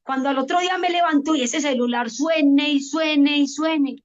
Cuando al otro día me levanto y ese celular suene y suene y suene.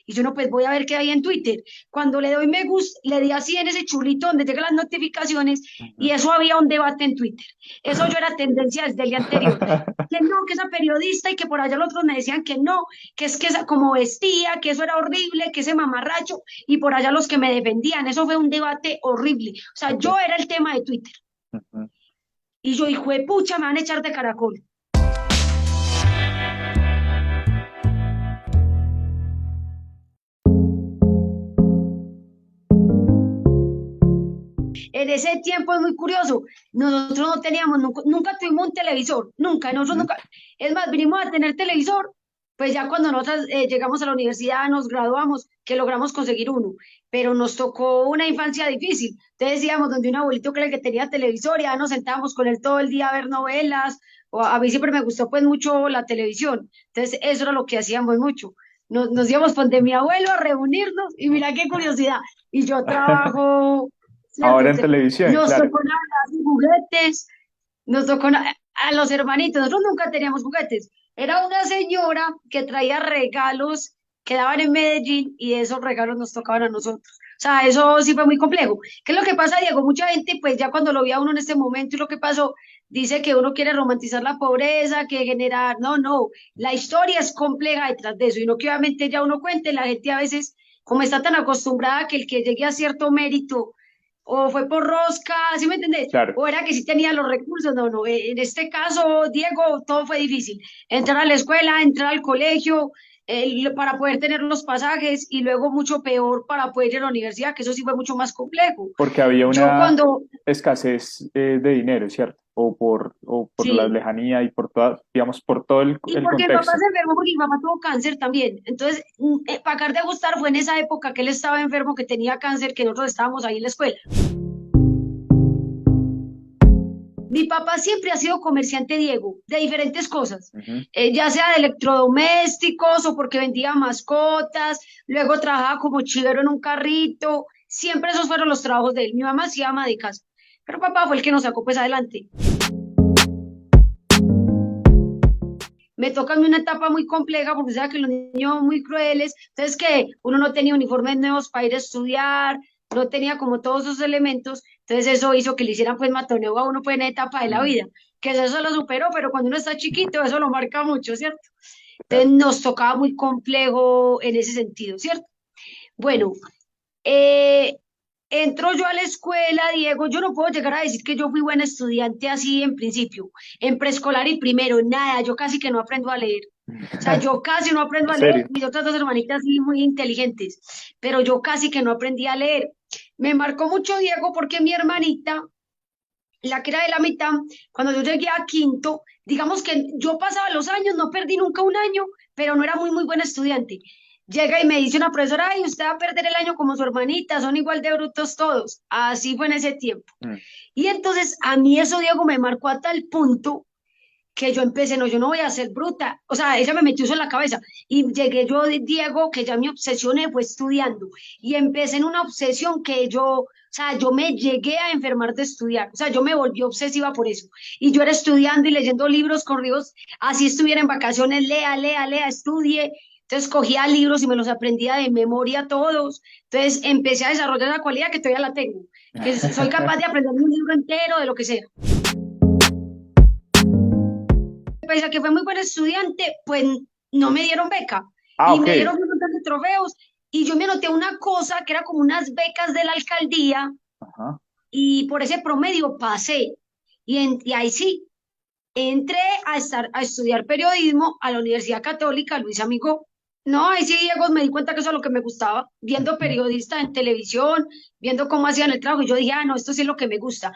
Y yo no, pues voy a ver qué hay en Twitter. Cuando le doy me gusta, le di así en ese chulito donde llegan las notificaciones y Ujú. eso había un debate en Twitter. Eso yo era tendencia desde el día anterior. Que no, que esa periodista y que por allá los otros me decían que es que esa, como vestía, que eso era horrible, que ese mamarracho y por allá los que me defendían. Eso fue un debate horrible. O sea, Ok. yo era el tema de Twitter. Ujú. Y yo, hijo de pucha, me van a echar de caracol. En ese tiempo es muy curioso. Nosotros no teníamos, nunca tuvimos un televisor, nunca, nosotros Ujú. nunca. Es más, vinimos a tener televisor, pues ya cuando nosotros llegamos a la universidad, nos graduamos, que logramos conseguir uno, pero nos tocó una infancia difícil. Entonces íbamos donde un abuelito que era el que tenía televisor y ya nos sentábamos con él todo el día a ver novelas, o a mí siempre me gustó pues mucho la televisión. Entonces eso era lo que hacíamos mucho. Nos íbamos donde mi abuelo a reunirnos y mira qué curiosidad. Y yo trabajo, ¿cierto? Ahora en televisión, Nos claro. tocó nada, juguetes, nos tocó a los hermanitos, nosotros nunca teníamos juguetes. Era una señora que traía regalos que daban en Medellín y esos regalos nos tocaban a nosotros. O sea, eso sí fue muy complejo. ¿Qué es lo que pasa, Diego? Mucha gente, pues ya cuando lo ve a uno en este momento y lo que pasó, dice que uno quiere romantizar la pobreza, que generar. No, no. La historia es compleja detrás de eso. Y no que obviamente ya uno cuente, la gente a veces, como está tan acostumbrada que el que llegue a cierto mérito o fue por rosca, ¿sí me entendés? Claro. O era que sí tenía los recursos, no, no, en este caso, Diego, todo fue difícil. Entrar a la escuela, entrar al colegio, para poder tener los pasajes y luego mucho peor para poder ir a la universidad, que eso sí fue mucho más complejo. Porque había Yo una cuando, escasez de dinero, ¿cierto? O por la sí, lejanía y por toda, digamos, por todo y el porque mi papá contexto. se enfermó, porque mi papá tuvo cáncer también. Entonces, para acabar de gustar, fue en esa época que él estaba enfermo, que tenía cáncer, que nosotros estábamos ahí en la escuela. Mi papá siempre ha sido comerciante, Diego, de diferentes cosas, Ujú. ya sea de electrodomésticos o porque vendía mascotas, luego trabajaba como chivero en un carrito, siempre esos fueron los trabajos de él. Mi mamá sí ama de casa, pero papá fue el que nos sacó pues adelante. Me toca a mí una etapa muy compleja porque sabe que los niños son muy crueles, entonces que uno no tenía uniformes nuevos para ir a estudiar, no tenía como todos esos elementos, entonces eso hizo que le hicieran pues matoneo a uno pues en la etapa de la Mm. vida, que eso lo superó, pero cuando uno está chiquito eso lo marca mucho, ¿cierto? Claro. Entonces nos tocaba muy complejo en ese sentido, ¿cierto? Bueno, eh, entro yo a la escuela, Diego, yo no puedo llegar a decir que yo fui buena estudiante así en principio, en preescolar y primero, nada, yo casi que no aprendo a leer. O sea, yo casi no aprendo ¿En a leer, serio? mis otras dos hermanitas sí muy inteligentes, pero yo casi que no aprendí a leer. Me marcó mucho Diego porque mi hermanita, la que era de la mitad, cuando yo llegué a quinto, digamos que yo pasaba los años, no perdí nunca un año, pero no era muy buena estudiante. Llega y me dice una profesora, ay, usted va a perder el año como su hermanita, son igual de brutos todos. Así fue en ese tiempo. Mm. Y entonces a mí eso, Diego, me marcó a tal punto que yo empecé, no, yo no voy a ser bruta. O sea, ella me metió eso en la cabeza. Y llegué yo, Diego, que ya me obsesioné, fue estudiando. Y empecé en una obsesión que yo, o sea, yo me llegué a enfermar de estudiar. O sea, yo me volví obsesiva por eso. Y yo era estudiando y leyendo libros corridos, así estuviera en vacaciones, lea, estudie. Entonces cogía libros y me los aprendía de memoria todos. Entonces empecé a desarrollar la cualidad que todavía la tengo, que soy capaz de aprender un libro entero de lo que sea. Pese a que fue muy buen estudiante, pues no me dieron beca Ah, y ok. me dieron un montón de trofeos y yo me anoté una cosa que era como unas becas de la alcaldía Ajá. y por ese promedio pasé y ahí sí, entré a estudiar periodismo a la Universidad Católica Luis Amigo. No, ahí sí, Diego, me di cuenta que eso es lo que me gustaba, viendo Ujú. periodistas en televisión, viendo cómo hacían el trabajo, y yo dije, ah, no, esto sí es lo que me gusta.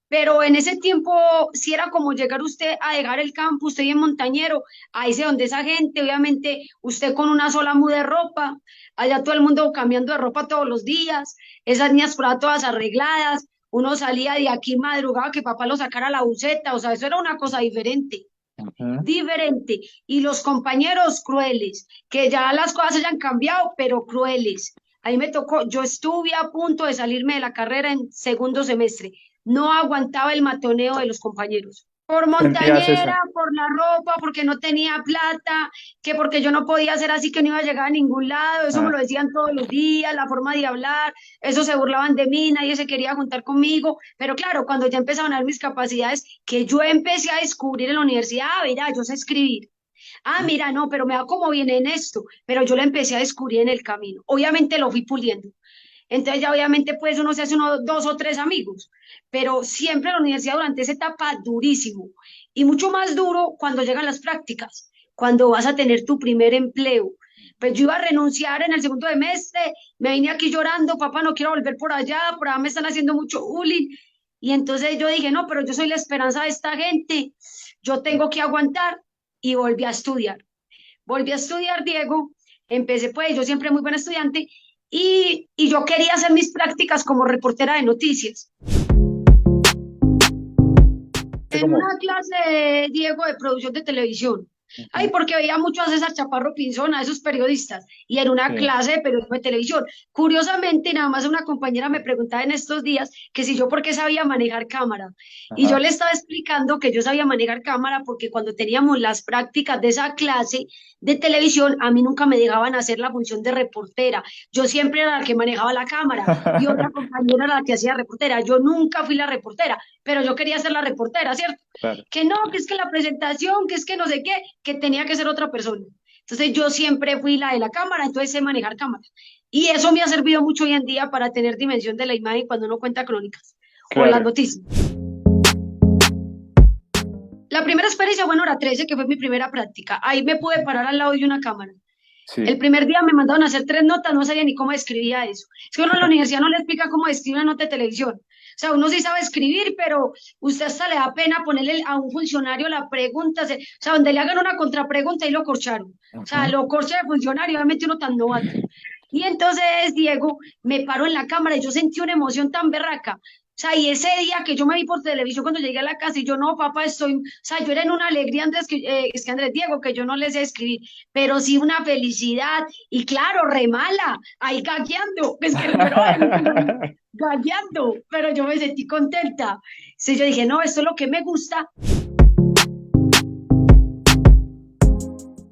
Pero en ese tiempo sí era como llegar usted a dejar el campo, usted bien montañero, ahí se donde esa gente, obviamente usted con una sola muda de ropa, allá todo el mundo cambiando de ropa todos los días, esas niñas por ahí todas arregladas, uno salía de aquí madrugada que papá lo sacara a la buceta, o sea, eso era una cosa diferente, Ujú. diferente. Y los compañeros crueles, que ya las cosas hayan cambiado, pero crueles. Ahí me tocó, yo estuve a punto de salirme de la carrera en segundo semestre. No aguantaba el matoneo de los compañeros. Por sentías montañera, eso. por la ropa, porque no tenía plata, que porque yo no podía hacer así, que no iba a llegar a ningún lado, eso me Ah, lo decían todos los días, la forma de hablar, eso se burlaban de mí, nadie se quería juntar conmigo, pero claro, cuando ya empezaban a ver mis capacidades, que yo empecé a descubrir en la universidad, mira, yo sé escribir, mira, no, pero me va como bien en esto, pero yo lo empecé a descubrir en el camino, obviamente lo fui puliendo. Entonces ya obviamente pues uno se hace uno, dos o tres amigos, pero siempre en la universidad durante esa etapa durísimo y mucho más duro cuando llegan las prácticas, cuando vas a tener tu primer empleo. Pues yo iba a renunciar en el segundo semestre, me vine aquí llorando, papá, no quiero volver por allá me están haciendo mucho bullying. Y entonces yo dije, no, pero yo soy la esperanza de esta gente, yo tengo que aguantar y volví a estudiar. Volví a estudiar, Diego, empecé pues, yo siempre muy buena estudiante, y yo quería hacer mis prácticas como reportera de noticias. sí, En una como, clase, Diego, de producción de televisión. Ay, ujú, porque veía mucho a César Chaparro Pinzón, a esos periodistas, y en una sí, clase de periodismo de televisión. Curiosamente, nada más una compañera me preguntaba en estos días que si yo por qué sabía manejar cámara. Y yo ajá. le estaba explicando que yo sabía manejar cámara porque cuando teníamos las prácticas de esa clase de televisión, a mí nunca me dejaban hacer la función de reportera. Yo siempre era la que manejaba la cámara y otra compañera era la que hacía reportera. Yo nunca fui la reportera, pero yo quería ser la reportera, ¿cierto? Claro, Que no, que es que la presentación, que es que no sé qué, que tenía que ser otra persona. Entonces yo siempre fui la de la cámara, entonces sé manejar cámara. Y eso me ha servido mucho hoy en día para tener dimensión de la imagen cuando uno cuenta crónicas o las claro, noticias. La primera experiencia, bueno, era 13, que fue mi primera práctica. Ahí me pude parar al lado de una cámara. El sí. primer día me mandaron a hacer tres notas, no sabía ni cómo escribía eso. Es que uno en la universidad no le explica cómo escribir una nota de televisión. O sea, uno sí sabe escribir, pero usted hasta le da pena ponerle a un funcionario la pregunta, o sea, donde le hagan una contrapregunta y lo corcharon. O sea, Ujú. lo corcha de funcionario, obviamente uno tan novato. Y entonces, Diego, me paró en la cámara y yo sentí una emoción tan berraca. O sea, y ese día que yo me vi por televisión cuando llegué a la casa y yo, no, papá, estoy, o sea, yo era en una alegría antes es que Andrés Diego, que yo no les sé escribir, pero sí una felicidad, y claro, re mala, ahí gagueando, es que el mero gagueando, pero yo me sentí contenta. Entonces yo dije, no, esto es lo que me gusta.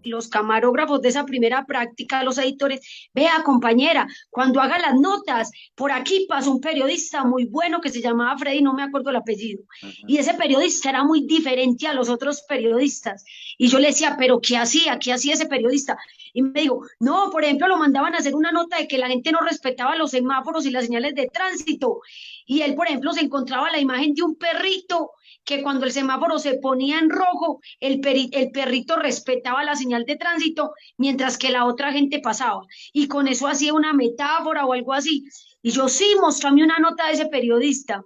Los camarógrafos de esa primera práctica, los editores, vea compañera, cuando haga las notas, por aquí pasó un periodista muy bueno que se llamaba Freddy, no me acuerdo el apellido, Ujú. y ese periodista era muy diferente a los otros periodistas, y yo le decía, pero ¿qué hacía? ¿Qué hacía ese periodista? Y me dijo, no, por ejemplo, lo mandaban a hacer una nota de que la gente no respetaba los semáforos y las señales de tránsito, y él, por ejemplo, se encontraba la imagen de un perrito que cuando el semáforo se ponía en rojo, el perrito respetaba la señal de tránsito mientras que la otra gente pasaba. Y con eso hacía una metáfora o algo así. Y yo sí, mostrame una nota de ese periodista.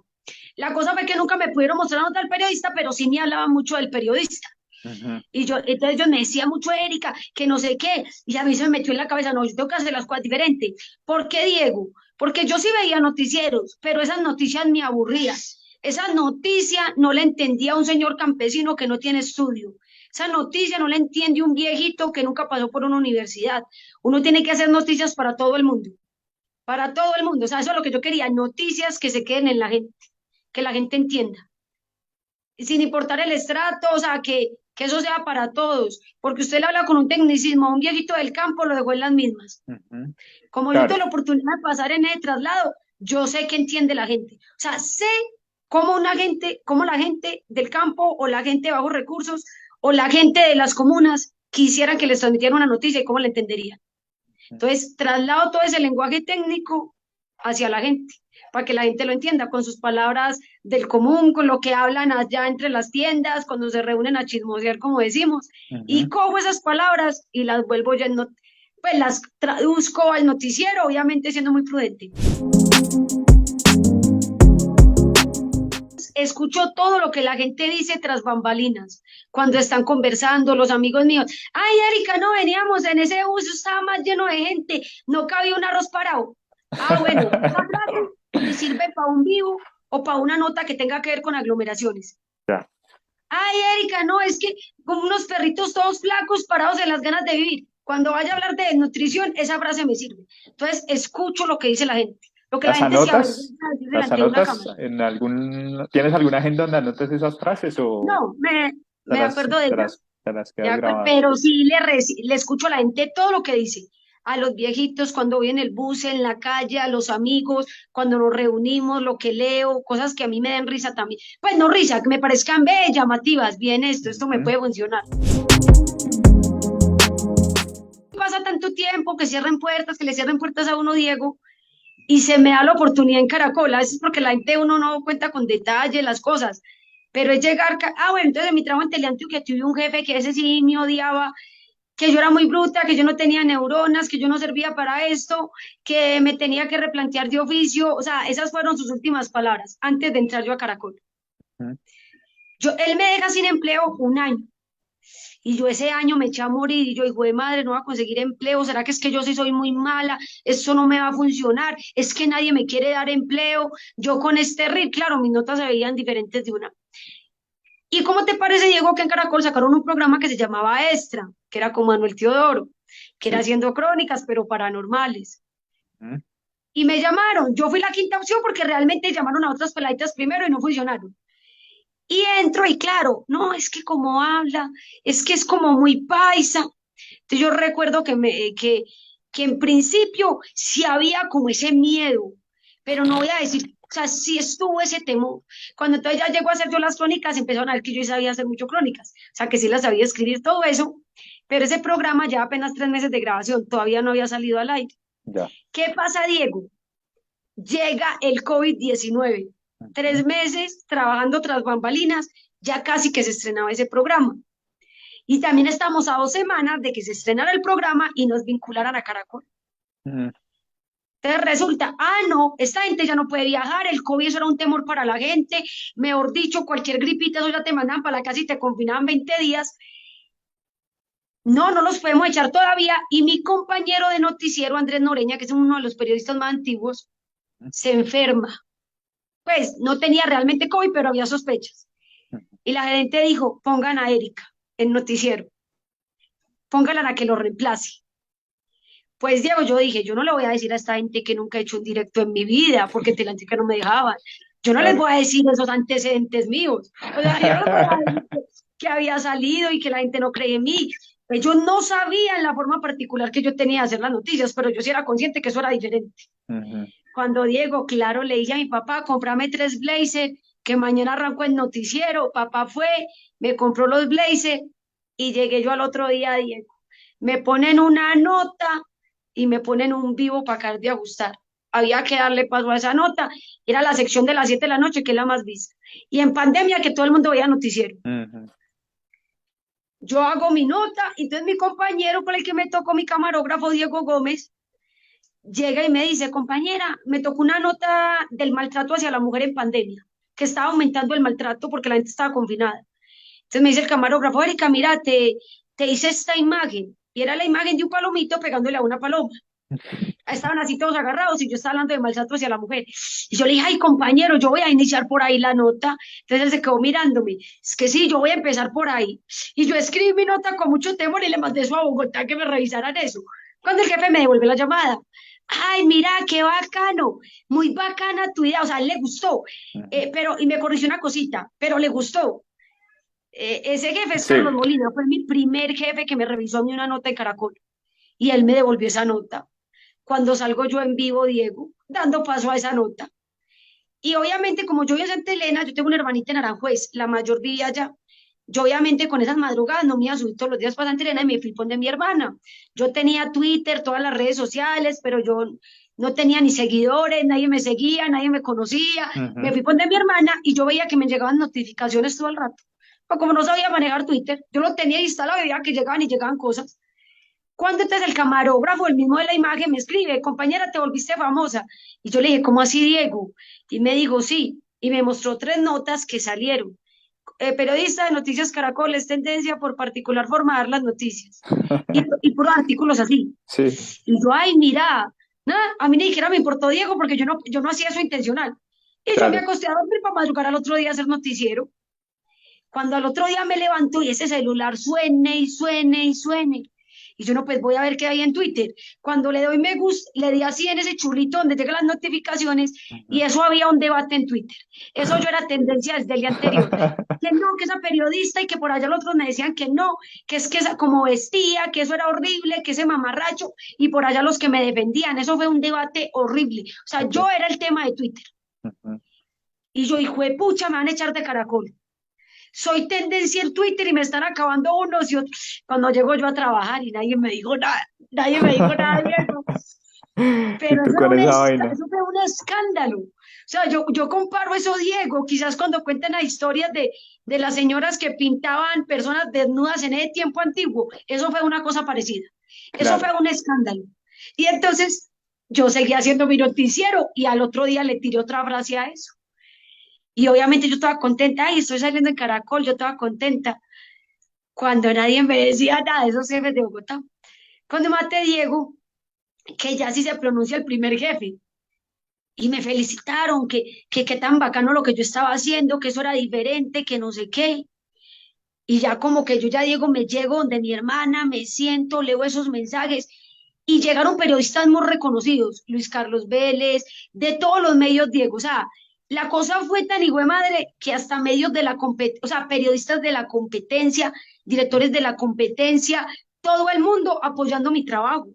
La cosa fue que nunca me pudieron mostrar la nota del periodista, pero sí me hablaban mucho del periodista. Ujú. Y yo, entonces yo me decía mucho, Erika, que no sé qué, y a mí se me metió en la cabeza, no, yo tengo que hacer las cosas diferentes. ¿Por qué, Diego? Porque yo sí veía noticieros, pero esas noticias me aburrían. Esa noticia no la entendía un señor campesino que no tiene estudio. Esa noticia no la entiende un viejito que nunca pasó por una universidad. Uno tiene que hacer noticias para todo el mundo. O sea, eso es lo que yo quería, noticias que se queden en la gente, que la gente entienda sin importar el estrato, o sea, que eso sea para todos, porque usted le habla con un tecnicismo a un viejito del campo, lo dejó en las mismas. Ujú. Como yo tuve Claro, la oportunidad de pasar en el traslado, yo sé que entiende la gente. O sea, sé cómo la gente del campo o la gente de bajos recursos o la gente de las comunas quisieran que les transmitieran una noticia y cómo la entenderían. Entonces, traslado todo ese lenguaje técnico hacia la gente, para que la gente lo entienda con sus palabras del común, con lo que hablan allá entre las tiendas, cuando se reúnen a chismosear, como decimos, y ujú. cojo esas palabras y las vuelvo ya pues las traduzco al noticiero, obviamente siendo muy prudente. Escucho todo lo que la gente dice tras bambalinas, cuando están conversando los amigos míos. Ay, Erika, no veníamos en ese bus, estaba más lleno de gente, no cabía un arroz parado. Bueno, esa frase me sirve para un vivo o para una nota que tenga que ver con aglomeraciones. Ya. Ay, Erika, no, es que como unos perritos todos flacos parados en las ganas de vivir. Cuando vaya a hablar de nutrición, esa frase me sirve. Entonces, escucho lo que dice la gente. Lo que la ¿Las gente se anotas? avergüenza de decir ¿Las delante de una anotas cámara. en algún, tienes alguna agenda donde anotes esas frases o No, te me acuerdo de ella. te las quedas grabadas? Pero sí le escucho a la gente todo lo que dice. A los viejitos cuando voy en el bus, en la calle, a los amigos, cuando nos reunimos, lo que leo, cosas que a mí me den risa también. Pues no risa, que me parezcan bellas, llamativas, bien esto me Ujú. puede funcionar. Pasa tanto tiempo que cierren puertas, que le cierren puertas a uno, Diego, y se me da la oportunidad en Caracol. A veces porque la gente uno no cuenta con detalle las cosas, pero es llegar, bueno, entonces en mi trabajo en Teleantioquia tuve un jefe que ese sí me odiaba, que yo era muy bruta, que yo no tenía neuronas, que yo no servía para esto, que me tenía que replantear de oficio, o sea, esas fueron sus últimas palabras antes de entrar yo a Caracol. Ujú. Él me deja sin empleo un año. Y yo ese año me eché a morir y yo, hijo de madre, no voy a conseguir empleo. ¿Será que es que yo sí soy muy mala? Esto no me va a funcionar. Es que nadie me quiere dar empleo. Yo con este ritmo, claro, mis notas se veían diferentes de una. ¿Y cómo te parece, Diego, que en Caracol sacaron un programa que se llamaba Extra, que era con Manuel Teodoro, que era Sí. haciendo crónicas, pero paranormales? Ujú. Y me llamaron. Yo fui la quinta opción porque realmente llamaron a otras peladitas primero y no funcionaron. Y entro y claro, no, es que como habla, es que es como muy paisa. Entonces yo recuerdo que en principio sí había como ese miedo, pero no voy a decir, o sea, sí estuvo ese temor. Cuando entonces ya llegó a hacer yo las crónicas, empezaron a ver que yo sabía hacer mucho crónicas, o sea, que sí las sabía escribir todo eso, pero ese programa ya apenas 3 meses de grabación, todavía no había salido al aire. Ya. ¿Qué pasa, Diego? Llega el COVID-19. Ujú. 3 meses trabajando tras bambalinas, ya casi que se estrenaba ese programa. Y también estamos a 2 semanas de que se estrenara el programa y nos vincularan a Caracol. Mm. Entonces resulta, no, esta gente ya no puede viajar, el COVID eso era un temor para la gente, mejor dicho, cualquier gripita, eso ya te mandaban para la casa y te confinaban 20 días. No, no los podemos echar todavía. Y mi compañero de noticiero, Andrés Noreña, que es uno de los periodistas más antiguos, se enferma. Pues no tenía realmente COVID, pero había sospechas. Y la gerente dijo, pongan a Erika en noticiero, pónganla a que lo reemplace. Pues Diego, yo dije, yo no le voy a decir a esta gente que nunca he hecho un directo en mi vida, porque Telantica no me dejaban. Yo no les Claro. voy a decir esos antecedentes míos. O sea, yo no les voy a decir que había salido y que la gente no cree en mí. Ellos no sabían la forma particular que yo tenía de hacer las noticias, pero yo sí era consciente que eso era diferente. Ujú. Cuando Diego, claro, le dije a mi papá, cómprame 3 blazers, que mañana arranco el noticiero. Papá fue, me compró los blazers y llegué yo al otro día, Diego. Me ponen una nota y me ponen un vivo para acabar de ajustar. Había que darle paso a esa nota. Era la sección de las 7 de la noche, que es la más vista. Y en pandemia, que todo el mundo veía noticiero. Ujú. Yo hago mi nota, y entonces mi compañero con el que me tocó, mi camarógrafo Diego Gómez, llega y me dice, compañera, me tocó una nota del maltrato hacia la mujer en pandemia, que estaba aumentando el maltrato porque la gente estaba confinada. Entonces me dice el camarógrafo, Erika, mira, te hice esta imagen. Y era la imagen de un palomito pegándole a una paloma. Estaban así todos agarrados y yo estaba hablando de maltrato hacia la mujer. Y yo le dije, ay, compañero, yo voy a iniciar por ahí la nota. Entonces él se quedó mirándome. Es que sí, yo voy a empezar por ahí. Y yo escribí mi nota con mucho temor y le mandé eso a Bogotá que me revisaran eso. Cuando el jefe me devuelve la llamada, ay, mira, qué bacano, muy bacana tu idea, o sea, a él le gustó, Ujú. y me corrigió una cosita, pero le gustó. Ese jefe es Sí. Carlos Molina, fue mi primer jefe que me revisó a mí una nota en Caracol y él me devolvió esa nota. Cuando salgo yo en vivo, Diego, dando paso a esa nota. Y obviamente, como yo vivo en Santa Elena, yo tengo una hermanita en Aranjuez, la mayor vivía allá. Yo obviamente con esas madrugadas no me iba a subir todos los días para Santa Elena y me fui de mi hermana. Yo tenía Twitter, todas las redes sociales, pero yo no tenía ni seguidores, nadie me seguía, nadie me conocía. Me Ujú. fui de mi hermana y yo veía que me llegaban notificaciones todo el rato. Pero como no sabía manejar Twitter, yo lo tenía instalado y veía que llegaban y llegaban cosas. Cuando entonces el camarógrafo, el mismo de la imagen, me escribe, compañera, te volviste famosa. Y yo le dije, ¿cómo así, Diego? Y me dijo, sí. Y me mostró 3 notas que salieron. Periodista de Noticias Caracol es tendencia por particular forma a dar las noticias. Y por artículos así. Sí, Y yo, ay, mira, nada, a mí ni siquiera me importó Diego porque yo no hacía eso intencional. Y yo me claro. acosté a dormir para madrugar al otro día a hacer noticiero. Cuando al otro día me levanto y ese celular suene y suene y suene. Y yo no, pues voy a ver qué hay en Twitter. Cuando le doy me gusta, le di así en ese chulito donde llegan las notificaciones y Ujú. eso había un debate en Twitter. Eso yo era tendencia desde el día anterior. Que no, que esa periodista y que por allá los otros me decían que no, que es que esa, como vestía, que eso era horrible, que ese mamarracho y por allá los que me defendían. Eso fue un debate horrible. O sea, Ok. yo era el tema de Twitter. Ujú. Y yo, hijo de pucha, me van a echar de caracol. Soy tendencia en Twitter y me están acabando unos y otros. Cuando llego yo a trabajar y nadie me dijo nada, nadie me dijo nada, Diego. Y Pero tú con esa vaina. eso fue un escándalo. O sea, yo comparo eso, Diego, quizás cuando cuenten las historias de las señoras que pintaban personas desnudas en ese tiempo antiguo, eso fue una cosa parecida. Eso fue Claro. un escándalo. Y entonces yo seguía haciendo mi noticiero y al otro día le tiré otra frase a eso. Y obviamente yo estaba contenta, ay, estoy saliendo en Caracol, yo estaba contenta, cuando nadie me decía nada de esos jefes de Bogotá. Cuando maté a Diego, que ya sí se pronuncia el primer jefe, y me felicitaron, que qué tan bacano lo que yo estaba haciendo, que eso era diferente, que no sé qué. Y ya como que yo ya, Diego, me llego donde mi hermana, me siento, leo esos mensajes, y llegaron periodistas muy reconocidos, Luis Carlos Vélez, de todos los medios, Diego. O sea, la cosa fue tan hijo de madre que hasta medios de la competencia, o sea, periodistas de la competencia, directores de la competencia, todo el mundo apoyando mi trabajo.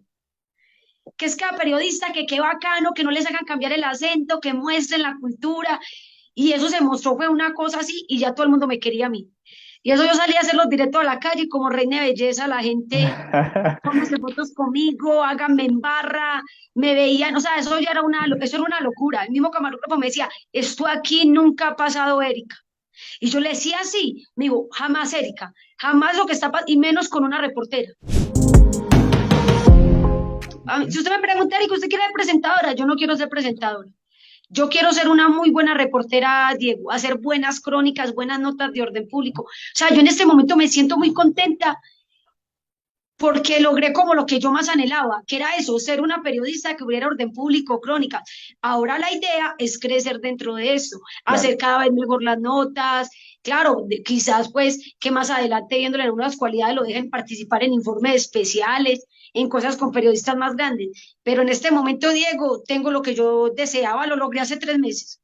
Que es cada periodista, que qué bacano, que no les hagan cambiar el acento, que muestren la cultura. Y eso se mostró, fue una cosa así, y ya todo el mundo me quería a mí. Y eso yo salí a hacer los directos a la calle y como reina de belleza, la gente tómese fotos conmigo, háganme en barra, me veían, o sea, eso era una locura. El mismo camarógrafo me decía, esto aquí nunca ha pasado, Erika. Y yo le decía así, me digo, jamás, Erika, jamás lo que está pasando, y menos con una reportera. Si usted me pregunta, Erika, ¿usted quiere ser presentadora? Yo no quiero ser presentadora. Yo quiero ser una muy buena reportera, Diego, hacer buenas crónicas, buenas notas de orden público. O sea, yo en este momento me siento muy contenta porque logré como lo que yo más anhelaba, que era eso, ser una periodista que hubiera orden público, crónica. Ahora la idea es crecer dentro de eso, Claro. hacer cada vez mejor las notas. Claro, quizás pues que más adelante viéndole algunas cualidades lo dejen participar en informes especiales, en cosas con periodistas más grandes. Pero en este momento, Diego, tengo lo que yo deseaba, lo logré hace 3 meses.